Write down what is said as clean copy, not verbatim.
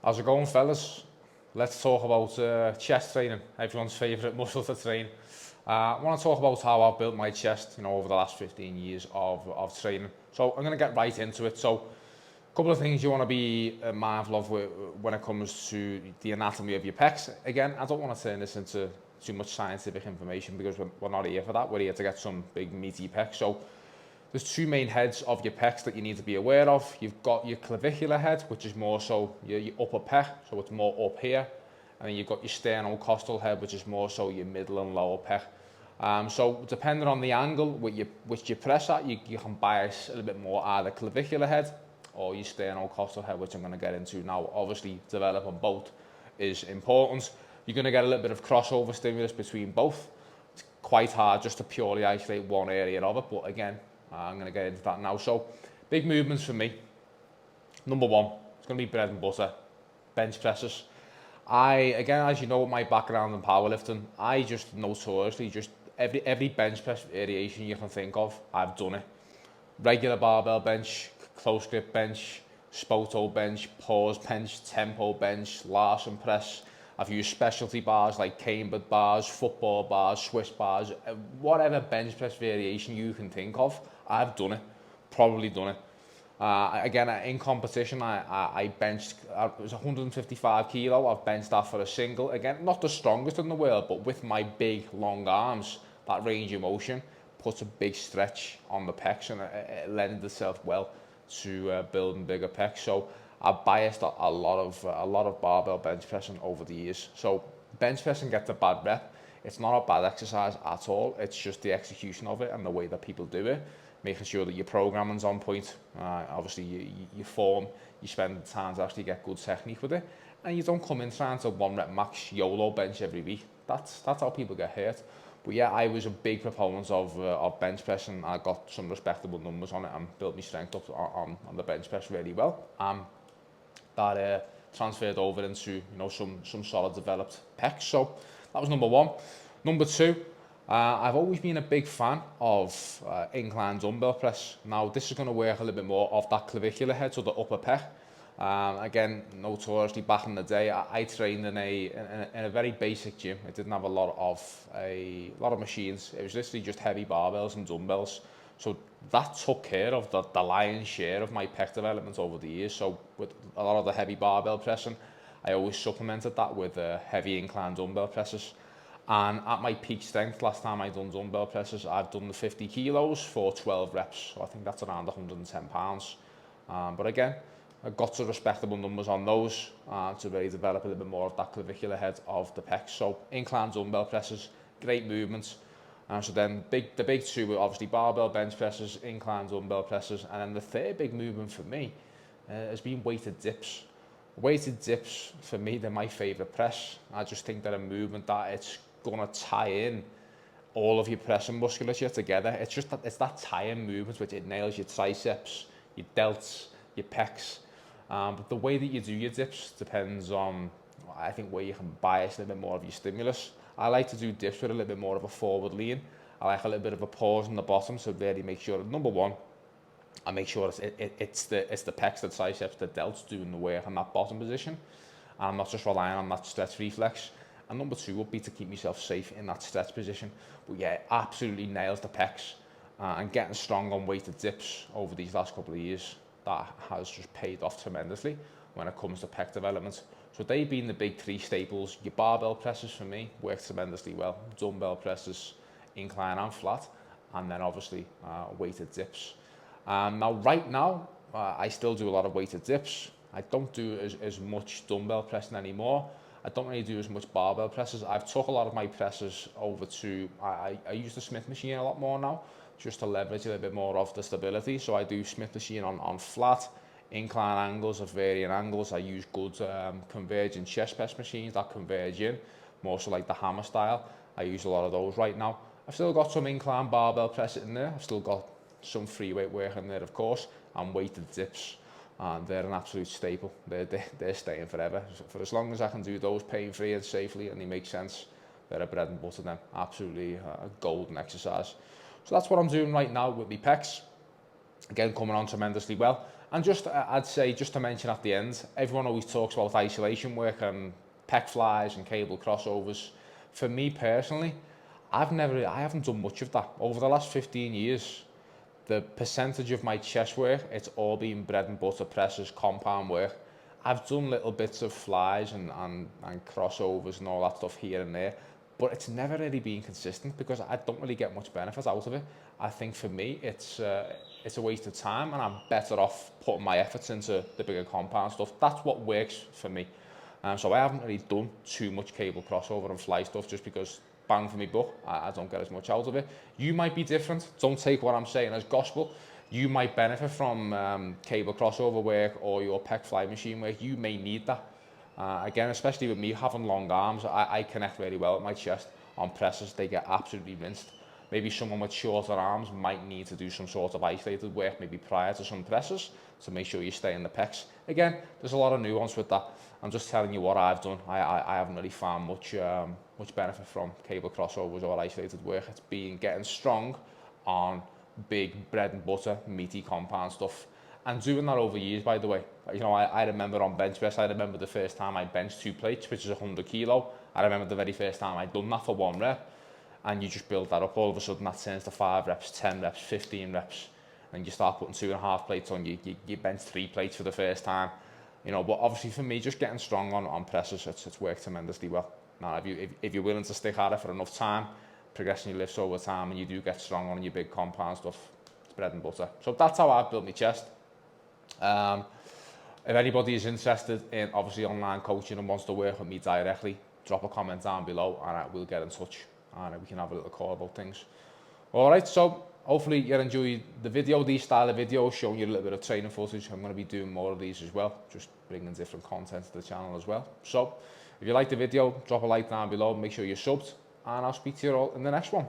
How's it going, fellas? Let's talk about chest training, everyone's favourite muscle to train. I want to talk about how I've built my chest, over the last 15 years of training. So I'm going to get right into it. So a couple of things you want to be mindful of when it comes to the anatomy of your pecs. Again, I don't want to turn this into too much scientific information because we're not here for that. We're here to get some big meaty pecs. So there's two main heads of your pecs that you need to be aware of. You've got your clavicular head, which is more so your upper pec, so it's more up here. And then you've got your sternocostal head, which is more so your middle and lower pec. So depending on the angle which you press at, you can bias a little bit more either clavicular head or your sternocostal head, which I'm going to get into now. Obviously, developing both is important. You're going to get a little bit of crossover stimulus between both. It's quite hard just to purely isolate one area of it, but again, I'm going to get into that now. So, big movements for me. Number one, it's going to be bread and butter, bench presses. Again, as you know, with my background in powerlifting, I just notoriously every bench press variation you can think of, I've done it. Regular barbell bench, close grip bench, Spoto bench, pause bench, tempo bench, Larsen press. I've used specialty bars like cambered bars, football bars, Swiss bars, whatever bench press variation you can think of, I've done it, probably done it. Again, in competition, I benched, it was 155 kilo, I've benched that for a single. Again, not the strongest in the world, but with my big, long arms, that range of motion puts a big stretch on the pecs, and it lends itself well to building bigger pecs. So I've biased a lot of barbell bench pressing over the years. So bench pressing gets a bad rep. It's not a bad exercise at all. It's just the execution of it and the way that people do it, making sure that your programming's on point. Obviously, you form, you spend time to actually get good technique with it, and you don't come in trying to 1 rep max YOLO bench every week. That's how people get hurt. But yeah, I was a big proponent of bench pressing. I got some respectable numbers on it and built my strength up on the bench press really well. That transferred over into some solid developed pecs. So that was number one. Number two, I've always been a big fan of incline dumbbell press. Now this is going to work a little bit more off that clavicular head, so the upper pec. Again, notoriously back in the day, I trained in a very basic gym. It didn't have a lot of machines. It was literally just heavy barbells and dumbbells. So that took care of the lion's share of my pec development over the years. So with a lot of the heavy barbell pressing, I always supplemented that with heavy incline dumbbell presses. And at my peak strength, last time I done dumbbell presses, I've done the 50 kilos for 12 reps. So I think that's around 110 pounds. But again, I got to respectable numbers on those to really develop a little bit more of that clavicular head of the pecs. So incline dumbbell presses, great movements. So then the big two were obviously barbell bench presses, incline dumbbell presses, and then the third big movement for me has been weighted dips. Weighted dips, for me, they're my favourite press. I just think they're a movement that it's going to tie in all of your pressing musculature together. It's that tie-in movement which it nails your triceps, your delts, your pecs. But the way that you do your dips depends on, I think, where you can bias a little bit more of your stimulus. I like to do dips with a little bit more of a forward lean. I like a little bit of a pause in the bottom, so really make sure, number one, I make sure it's the pecs, the triceps, the delts doing the work in that bottom position. And I'm not just relying on that stretch reflex. And number two would be to keep myself safe in that stretch position. But yeah, it absolutely nails the pecs. And getting strong on weighted dips over these last couple of years, that has just paid off tremendously when it comes to pec development. So they've been the big three staples. Your barbell presses for me work tremendously well. Dumbbell presses, incline and flat, and then obviously weighted dips. Right now, I still do a lot of weighted dips. I don't do as much dumbbell pressing anymore. I don't really do as much barbell presses. I've took a lot of my presses over to, I use the Smith machine a lot more now, just to leverage a little bit more of the stability. So I do Smith machine on flat, incline angles of varying angles. I use good converging chest press machines that converge in, more so like the hammer style. I use a lot of those right now. I've still got some incline barbell press in there. I've still got some free weight work in there, of course, and weighted dips. And they're an absolute staple. They're staying forever. For as long as I can do those pain-free and safely, and they make sense, they're a bread and butter then. Absolutely a golden exercise. So that's what I'm doing right now with my pecs. Again, coming on tremendously well. And just, I'd say, just to mention at the end, everyone always talks about isolation work and pec flies and cable crossovers. For me personally, I haven't done much of that. Over the last 15 years, the percentage of my chest work, it's all been bread and butter presses, compound work. I've done little bits of flies and crossovers and all that stuff here and there, but it's never really been consistent because I don't really get much benefit out of it. I think for me, it's a waste of time, and I'm better off putting my efforts into the bigger compound stuff. That's what works for me. So I haven't really done too much cable crossover and fly stuff just because bang for me buck, I don't get as much out of it. You might be different. Don't take what I'm saying as gospel. You might benefit from cable crossover work or your pec fly machine work. You may need that. Again, especially with me having long arms, I connect really well with my chest on presses. They get absolutely rinsed. Maybe someone with shorter arms might need to do some sort of isolated work, maybe prior to some presses, to make sure you stay in the pecs. Again, there's a lot of nuance with that. I'm just telling you what I've done. I haven't really found much benefit from cable crossovers or isolated work. It's been getting strong on big bread and butter, meaty compound stuff. And doing that over years, by the way. You know, I remember on bench press, I remember the first time I benched 2 plates, which is 100 kilo. I remember the very first time I'd done that for 1 rep. And you just build that up. All of a sudden, that turns to 5 reps, 10 reps, 15 reps. And you start putting 2.5 plates on. You bench 3 plates for the first time. You know, but obviously for me, just getting strong on presses, it's worked tremendously well. Now, if you're willing to stick at it for enough time, progressing your lifts over time, and you do get strong on your big compound stuff, it's bread and butter. So that's how I've built my chest. If anybody is interested in obviously online coaching and wants to work with me directly, drop a comment down below and I will get in touch and we can have a little call about things. Alright, so hopefully you enjoyed the video, these style of videos, showing you a little bit of training footage. I'm going to be doing more of these as well, just bringing different content to the channel as well. So if you like the video, drop a like down below, make sure you're subbed, and I'll speak to you all in the next one.